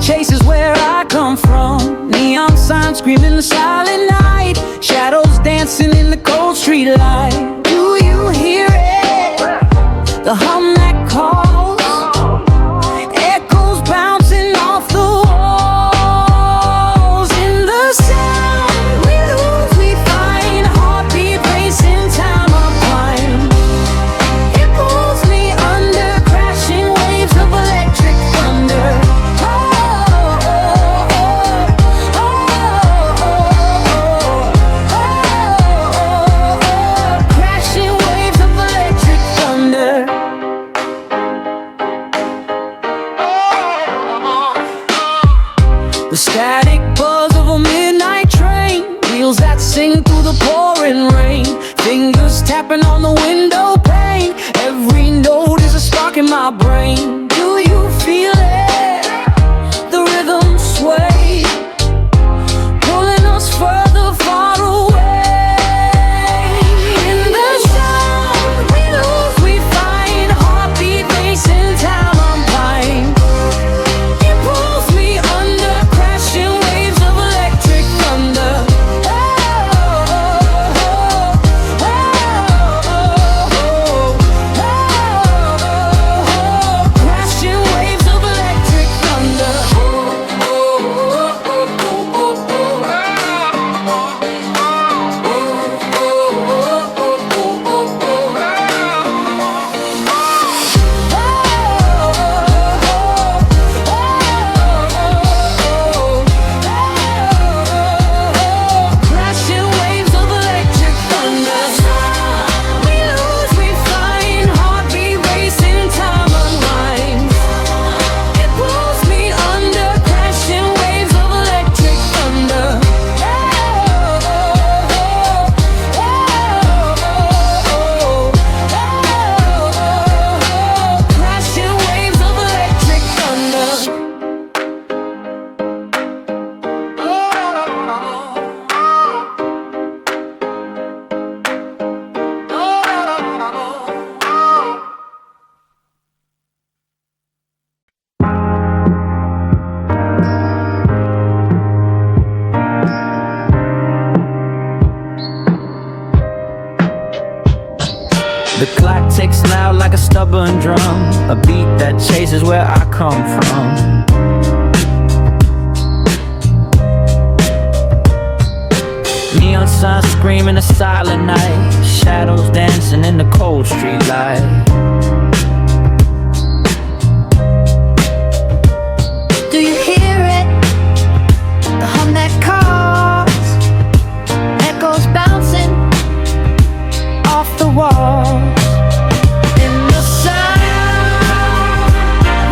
Chase is where I come from. Neon signs screaming the silent night. Shadows dancing in the cold street light. Do you hear it? The hum that calls, echoes bouncing off the walls. In the sound we lose, we find heartbeat racing, time up climb. It pulls me under, crashing waves of electric thunder. Crashing waves of electric thunder. The static buzz of a midnight train, wheels that sing through the pouring rain, fingers tapping on the window pane. Every note is a spark in my brain. Do you feel it? The rhythm sway, pulling us further, far away. In the sound we lose, we find heartbeat racing, time unbind. It pulls me under, crashing waves of electric thunder. Crashing waves of electric thunder. Crashing waves of electric thunder. We lose, we find heartbeat racing, time unwind. It pulls me under, crashing waves of electric thunder. Crashing waves of electric thunder. The clock ticks loud like a stubborn drum, a beat that chases where I come from. Neon signs scream in the silent night, shadows dancing in the cold street light. Do you hear it? The hum that calls, echoes bouncing off the walls. In the sound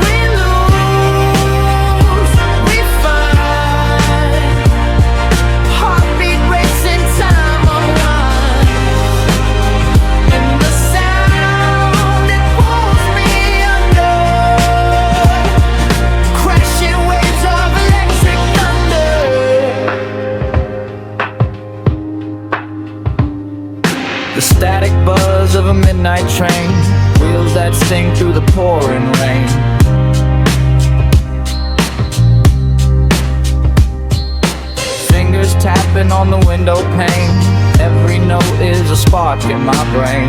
we lose, we find heartbeat racing, time unwind. In the sound it pulls me under, crashing waves of electric thunder. The static buzz of a midnight train, wheels that sing through the pouring rain. Fingers tapping on the window pane, every note is a spark in my brain.